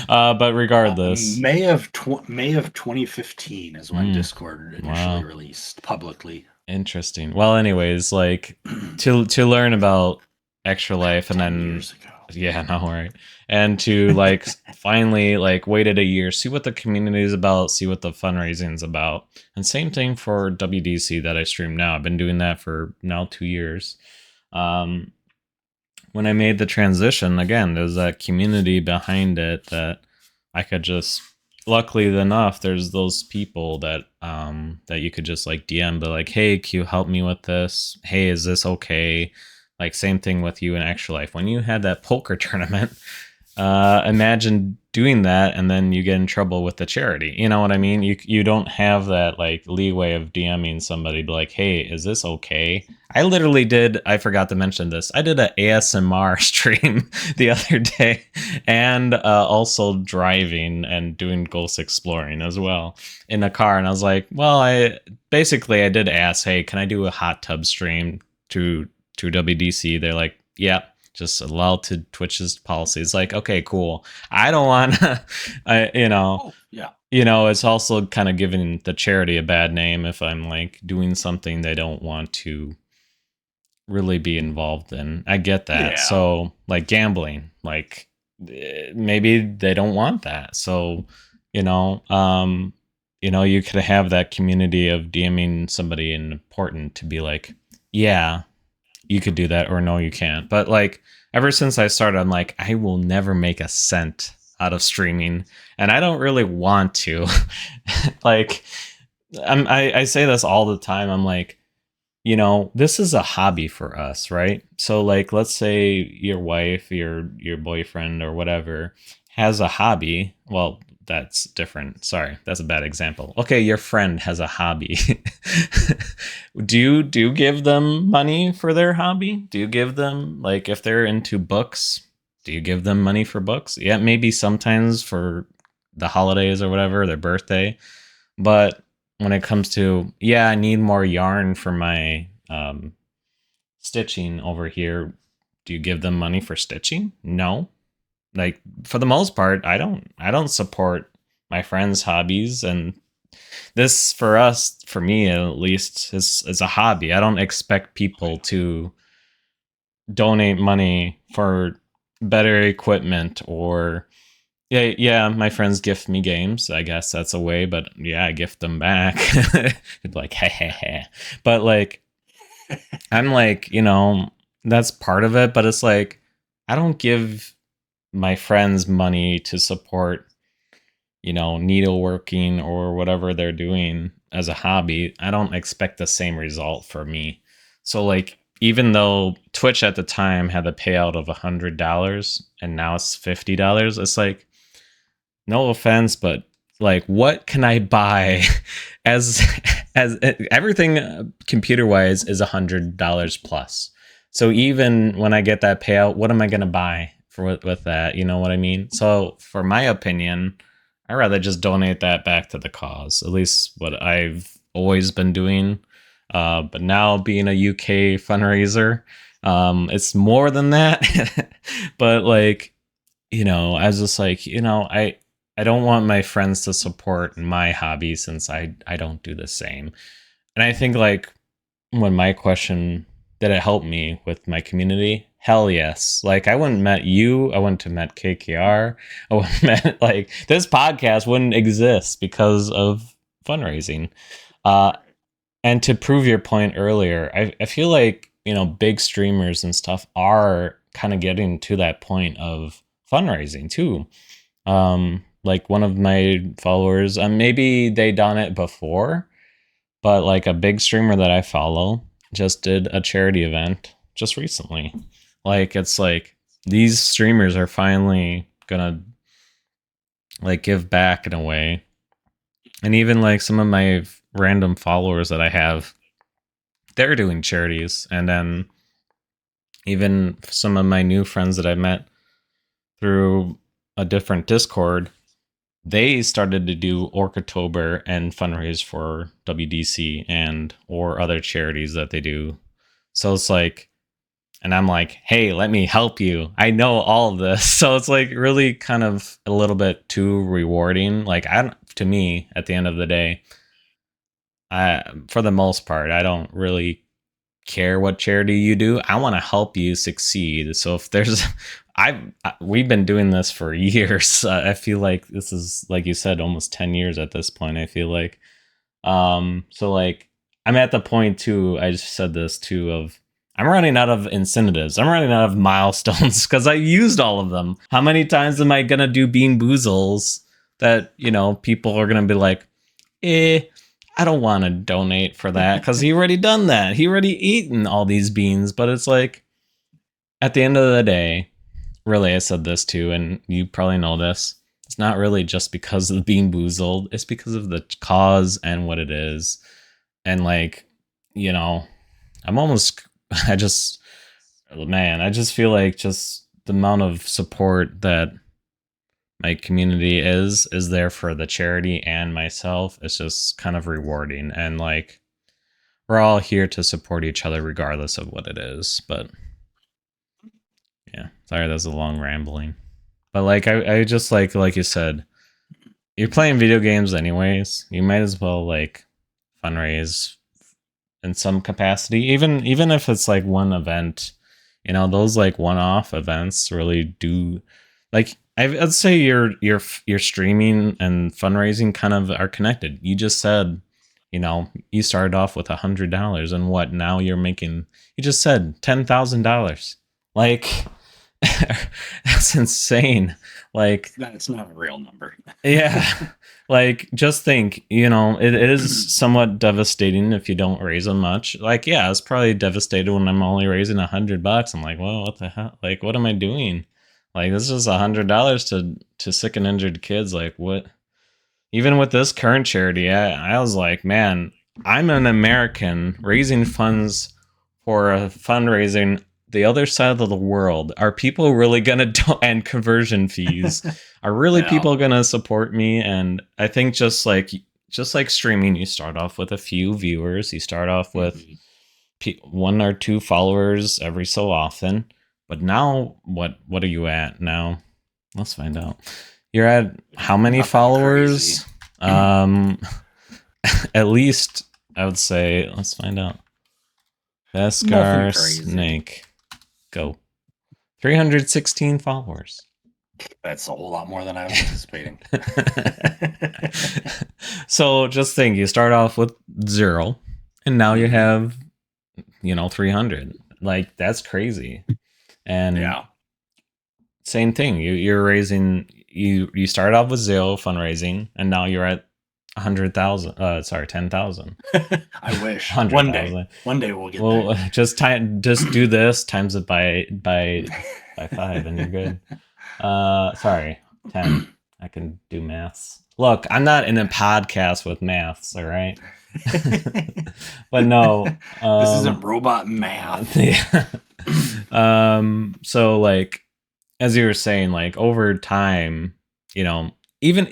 But regardless, May of 2015 is when Discord initially released publicly. Interesting. Well, anyways, like to learn about Extra Life, and then years ago. Yeah, no, right. And to like finally like waited a year, see what the community is about, see what the fundraising is about. And same thing for WDC that I stream now. I've been doing that for now 2 years. When I made the transition, again, there's that community behind it that I could just, luckily enough, there's those people that that you could just like DM, but like, hey, can you help me with this? Hey, is this okay? Like, same thing with you in Extra Life. When you had that poker tournament, imagine doing that and then you get in trouble with the charity. You know what I mean? You don't have that like leeway of DMing somebody, be like, hey, is this okay? I literally did, I forgot to mention this, I did an ASMR stream the other day, and also driving and doing ghost exploring as well in a car. And I was like, well, I did ask, hey, can I do a hot tub stream to WDC? They're like, yeah. just allow to Twitch's policy. It's like, okay, cool. I don't want, I Oh, yeah. It's also kind of giving the charity a bad name if I'm like doing something they don't want to really be involved in. I get that. Yeah. So like gambling, like maybe they don't want that. So, you could have that community of DMing somebody important to be like, yeah, you could do that, or no, you can't. But like ever since I started, I'm like, I will never make a cent out of streaming, and I don't really want to. Like, I say this all the time. I'm like, this is a hobby for us, right? So like, let's say your wife, your boyfriend or whatever has a hobby. Well, that's different. Sorry, that's a bad example. Okay, your friend has a hobby. Do you give them money for their hobby? Do you give them, like, if they're into books, do you give them money for books? Yeah, maybe sometimes for the holidays or whatever, their birthday. But when it comes to, yeah, I need more yarn for my stitching over here, do you give them money for stitching? No. Like, for the most part, I don't support my friends' hobbies, and this, for me at least, is a hobby. I don't expect people to donate money for better equipment, or yeah, my friends gift me games. I guess that's a way, but yeah, I gift them back. It's like, hey. But like, I'm like, that's part of it, but it's like, I don't give my friends money to support, needleworking or whatever they're doing as a hobby. I don't expect the same result for me. So like, even though Twitch at the time had a payout of $100 and now it's $50, it's like, no offense, but like, what can I buy as everything computer wise is $100 plus. So even when I get that payout, what am I going to buy for with that? You know what I mean? So for my opinion, I'd rather just donate that back to the cause. At least what I've always been doing. But now being a UK fundraiser, it's more than that. But like, I was just like, I don't want my friends to support my hobby since I don't do the same. And I think like, when my question, did it help me with my community? Hell yes. Like, I wouldn't met you. I wouldn't have met KKR. I wouldn't have met, like, this podcast wouldn't exist because of fundraising. Uh, and to prove your point earlier, I feel like, big streamers and stuff are kind of getting to that point of fundraising too. Like one of my followers, maybe they done it before, but like a big streamer that I follow just did a charity event just recently. Like, it's like these streamers are finally gonna like give back in a way. And even like some of my random followers that I have, they're doing charities. And then even some of my new friends that I met through a different Discord, they started to do Orcatober and fundraise for WDC and or other charities that they do. So it's like, and I'm like, hey, let me help you. I know all of this. So it's like really kind of a little bit too rewarding. Like, to me, at the end of the day, for the most part, I don't really care what charity you do. I want to help you succeed. So if there's, we've been doing this for years. I feel like this is, like you said, almost 10 years at this point. I feel like, so like, I'm at the point too, I just said this too, of I'm running out of incinitives. I'm running out of milestones because I used all of them. How many times am I gonna do Bean Boozles that, people are gonna be like, I don't want to donate for that because he already done that. He already eaten all these beans. But it's like, at the end of the day, really, I said this too, and you probably know this. It's not really just because of the Bean Boozled. It's because of the cause and what it is. And like, I'm almost, I just feel like just the amount of support that my community is there for the charity and myself. It's just kind of rewarding. And like, we're all here to support each other regardless of what it is. But Yeah. Sorry, that's a long rambling. But like I just like you said, you're playing video games anyways. You might as well like fundraise in some capacity. Even if it's like one event, you know, those like one-off events really do like I'd say your streaming and fundraising kind of are connected. You just said, you know, you started off with $100 and what now you're making, you just said $10,000. Like that's insane. Like That's not a real number. yeah. Like just think, you know, it is somewhat devastating if you don't raise them much. Like, yeah, it's probably devastated when I'm only raising $100. I'm like, well, what the hell? Like, what am I doing? Like, this is $100 to sick and injured kids. Like, what? Even with this current charity, I was like, man, I'm an American raising funds for a fundraising the other side of the world. Are people really gonna and conversion fees? Are really people gonna support me? And I think just like streaming, you start off with a few viewers. You start off with one or two followers every so often. But now, what are you at now? Let's find out. You're at how many followers? At least I would say. Let's find out. Beskar Snake. Go. 316 followers. That's a whole lot more than I was anticipating. So just think, you start off with 0, and now you have, you know, 300. Like, that's crazy. And yeah, same thing. You're raising. You start off with 0 fundraising, and now you're at 100,000. Sorry, 10,000. I wish. 100,000. One day we'll get there. Just do this times it by 5, and you're good. Sorry, 10. I can do maths. Look, I'm not in a podcast with maths, all right? But no, this isn't robot math. Yeah. So like, as you were saying, like over time, you know, even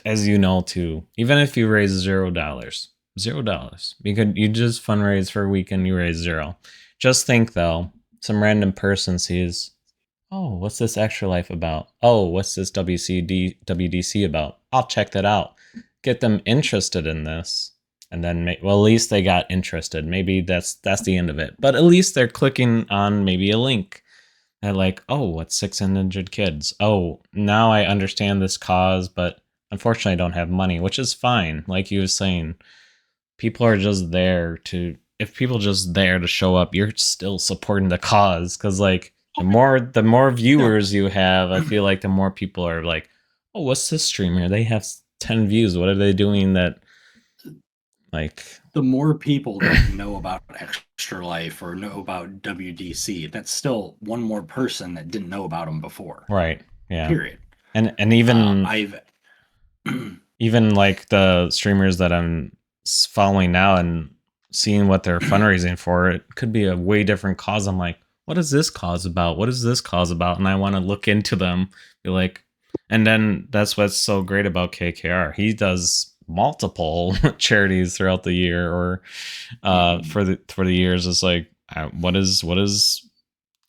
as you know too, even if you raise $0, you just fundraise for a week and you raise 0. Just think though, some random person sees, oh, what's this Extra Life about? Oh, what's this WDC about? I'll check that out. Get them interested in this, and then well, at least they got interested. Maybe that's the end of it. But at least they're clicking on maybe a link. They're like, oh, what's 600 kids? Oh, now I understand this cause, but unfortunately I don't have money, which is fine. Like you were saying, people are just there to, if people just there to show up, you're still supporting the cause. Because like the more viewers you have, I feel like the more people are like, oh, what's this streamer? They have 10 views. What are they doing that, like... The more people that know about Extra Life or know about WDC, that's still one more person that didn't know about them before. Right. Yeah. Period. And even even like the streamers that I'm following now and seeing what they're fundraising for, it could be a way different cause. I'm like, what is this cause about? What is this cause about? And I want to look into them. Be like, and then that's what's so great about KKR. He does multiple charities throughout the year, or for the years. It's like, what is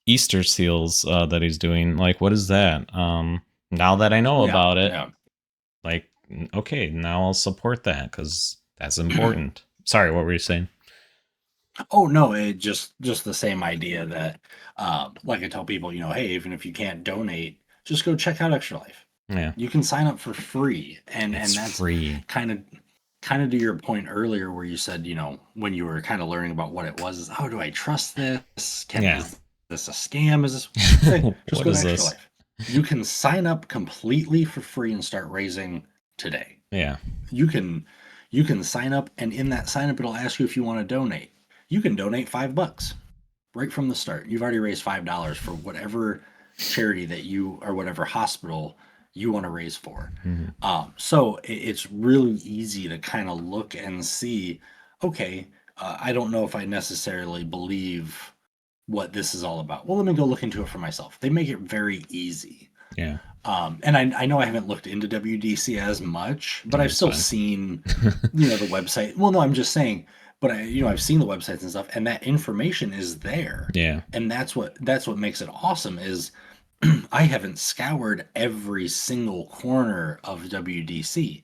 Easter seals that he's doing? Like, what is that? Now that I know about it, like, okay, now I'll support that because that's important. Sorry, what were you saying? Oh no, it just the same idea that like I tell people, you know, hey, even if you can't donate, just go check out Extra Life. Yeah, you can sign up for free, and that's free. Kind of to your point earlier where you said, you know, when you were kind of learning about what it was, is, oh, do I trust this? Is this a scam? Is this hey, just go to Extra Life. You can sign up completely for free and start raising today. Yeah, you can sign up, and in that sign up it'll ask you if you want to donate. You can donate $5 right from the start. You've already raised $5 for whatever charity that you, or whatever hospital you want to raise for. So it's really easy to kind of look and see, okay, I don't know if I necessarily believe what this is all about. Well, let me go look into it for myself. They make it very easy. Yeah. And I know I haven't looked into WDC as much, but I've still seen, you know, the website. Well, no, I'm just saying, but I've seen the websites and stuff, and that information is there. Yeah. And that's what makes it awesome is I haven't scoured every single corner of WDC,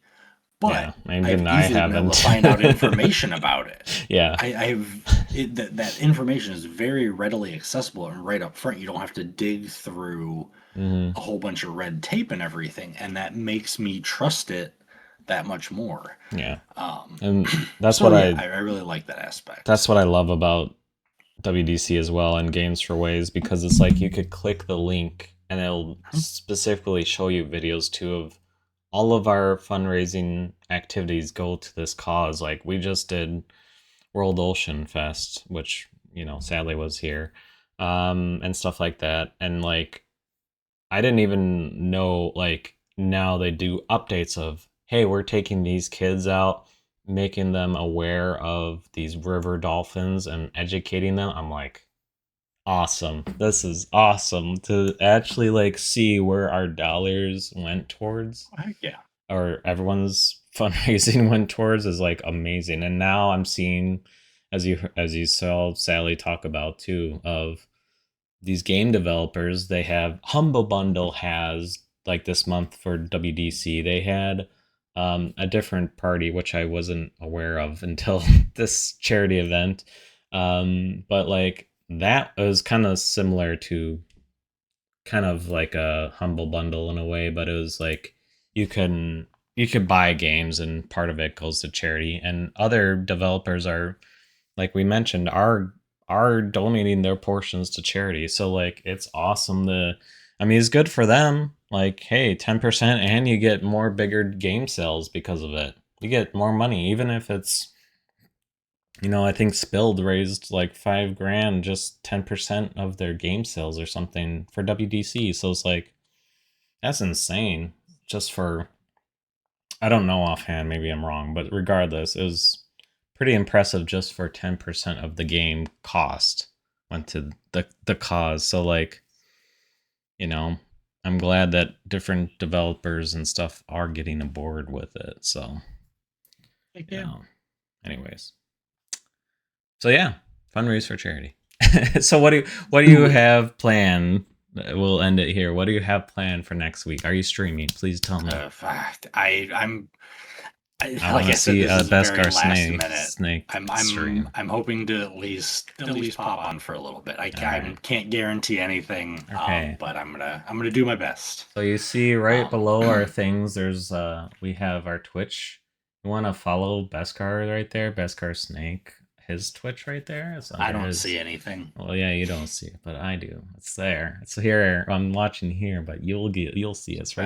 Yeah. but I've Even I easily been able to haven't. find out information about it. Yeah. That information is very readily accessible and right up front. You don't have to dig through Hmm. a whole bunch of red tape and everything, and that makes me trust it that much more. Yeah. And that's So what yeah, I really like that aspect. that's what I love about WDC as well and Games for Ways, because it's like you could click the link and it'll specifically show you videos too of all of our fundraising activities go to this cause. Like we just did World Ocean Fest, which, sadly was here, and stuff like that. And like I didn't even know, like, now they do updates of, hey, we're taking these kids out, making them aware of these river dolphins and educating them. I'm like, awesome. This is awesome to actually like see where our dollars went towards, Heck yeah. or everyone's fundraising went towards, is like amazing. And now I'm seeing, as you saw Sally talk about too, of these game developers. They have Humble Bundle has, like, this month for WDC they had a different party which I wasn't aware of until this charity event, but like that was kind of similar to kind of like a Humble Bundle in a way, but it was like you can you could buy games and part of it goes to charity, and other developers are, like we mentioned, are donating their portions to charity. So like it's awesome. I mean, it's good for them. Like, hey, 10%, and you get more bigger game sales because of it. You get more money, even if it's, I think Spilled raised like $5,000, just 10% of their game sales or something for WDC. So it's like, that's insane. Just for, I don't know offhand, maybe I'm wrong, but regardless, it was pretty impressive just for 10% of the game cost went to the cause. So like, I'm glad that different developers and stuff are getting aboard with it. So, Yeah. Anyways. So yeah, fundraise for charity. So what do you have planned? We'll end it here. What do you have planned for next week? Are you streaming? Please tell me. Like want I to said, see this is very Beskar last minute. Snake stream. I'm hoping to at least pop on for a little bit. I can't guarantee anything, Okay. but I'm gonna do my best. So you see right below our things, there's we have our Twitch. You want to follow Beskar right there, Beskar Snake. His Twitch right there. I don't see anything. Well, yeah, you don't see it, but I do. It's there. It's here. I'm watching here, but you'll see it. It's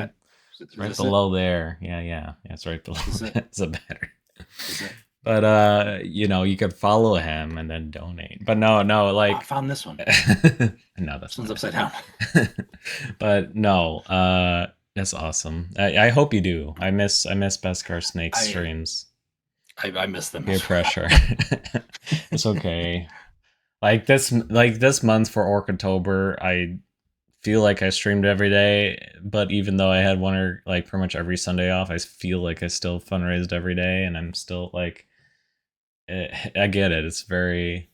right below there. Yeah. It's right below. It's a better. But you could follow him and then donate. But no, like I found this one. No, this one's upside down. But no, that's awesome. I hope you do. I miss Beskar Snake streams. I miss them. Peer pressure. It's okay. Like this month for Orctober, I feel like I streamed every day, but even though I had one or like pretty much every Sunday off, I feel like I still fundraised every day, and I'm still like, I get it. It's very,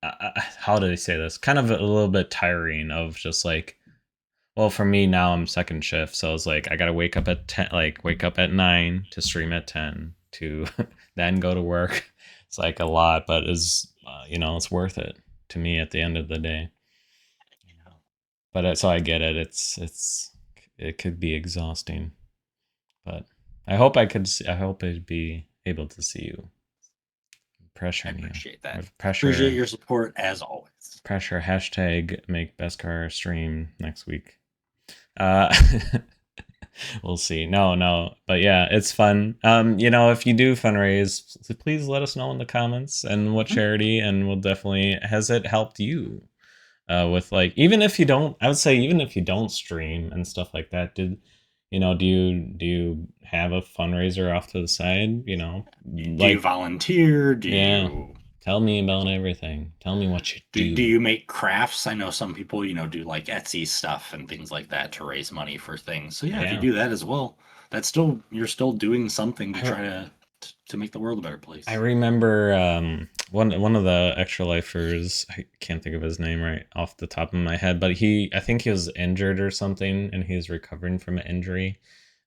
how did I say this? Kind of a little bit tiring of just like, well, for me now I'm second shift, so it's like I gotta wake up at 10, like wake up at 9 to stream at 10 to then go to work. It's like a lot, but it's it's worth it to me at the end of the day. But so I get it. It could be exhausting, but I hope I'd be able to see you. Pressure. I appreciate that. Pressure. Appreciate your support as always. Pressure. # make Beskar stream next week. We'll see. No, but yeah, it's fun. If you do fundraise, please let us know in the comments and what charity, and we'll definitely. Has it helped you? With like, even if you don't, I would say even if you don't stream and stuff like that, do you have a fundraiser off to the side? Do you volunteer? Do you tell me about everything? Tell me what you do. Do you make crafts? I know some people, do like Etsy stuff and things like that to raise money for things. So yeah, if you do that as well, you're still doing something to try to make the world a better place. I remember one of the extra lifers. I can't think of his name right off the top of my head, but I think he was injured or something, and he was recovering from an injury.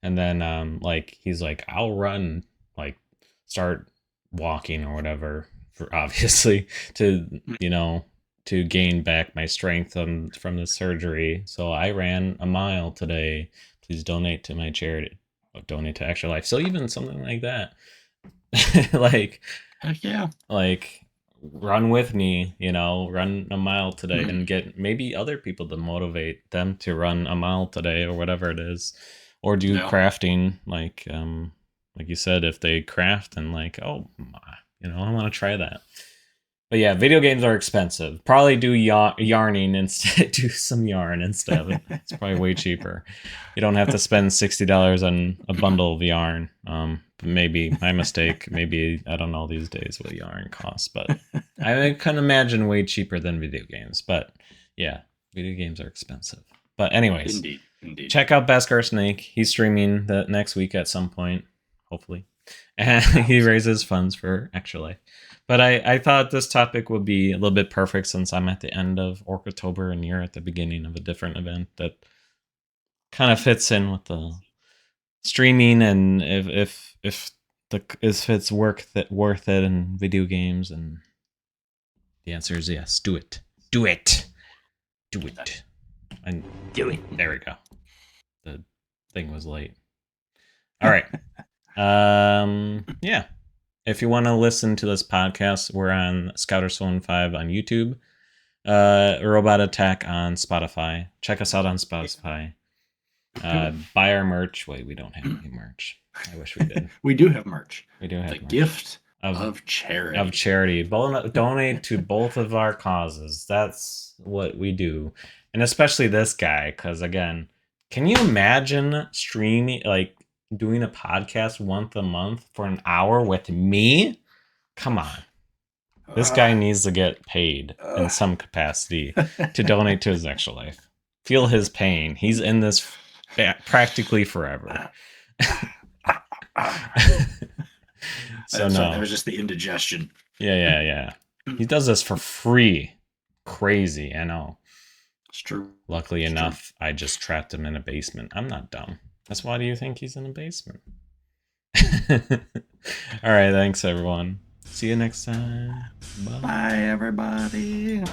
And then like he's like, I'll run, like start walking or whatever, for obviously to to gain back my strength from the surgery. So I ran a mile today. Please donate to my charity. Donate to Extra Life. So even something like that. Like, heck yeah, like run with me, run a mile today and get maybe other people to motivate them to run a mile today or whatever it is, or do crafting, like you said, if they craft and like, oh, I want to try that. But yeah, video games are expensive. Probably do yarning instead. Do some yarn instead. It's probably way cheaper. You don't have to spend $60 on a bundle of yarn. Maybe my mistake. Maybe I don't know these days what yarn costs, but I can imagine way cheaper than video games. But yeah, video games are expensive. But anyways, indeed. Check out Beskar Snake. He's streaming the next week at some point, hopefully, and he raises funds for Extra Life. But I thought this topic would be a little bit perfect since I'm at the end of Orctober and you're at the beginning of a different event that kind of fits in with the streaming, and if it's worth it in video games, and the answer is yes. Do it. And do it. There we go. The thing was late. All right. Yeah. If you want to listen to this podcast, we're on Scouterstone5 on YouTube, Robot Attack on Spotify. Check us out on Spotify. Buy our merch. Wait, we don't have any merch. I wish we did. We do have merch. We do have the merch. Gift of charity. Of charity. Donate to both of our causes. That's what we do. And especially this guy, because again, can you imagine streaming, like doing a podcast once a month for an hour with me? Come on. This guy needs to get paid in some capacity to donate to his Extra Life. Feel his pain. He's in this practically forever. So no. That was just the indigestion. Yeah. He does this for free. Crazy, I know. It's true. Luckily enough, I just trapped him in a basement. I'm not dumb. That's why do you think he's in a basement? All right, thanks everyone. See you next time. Bye everybody.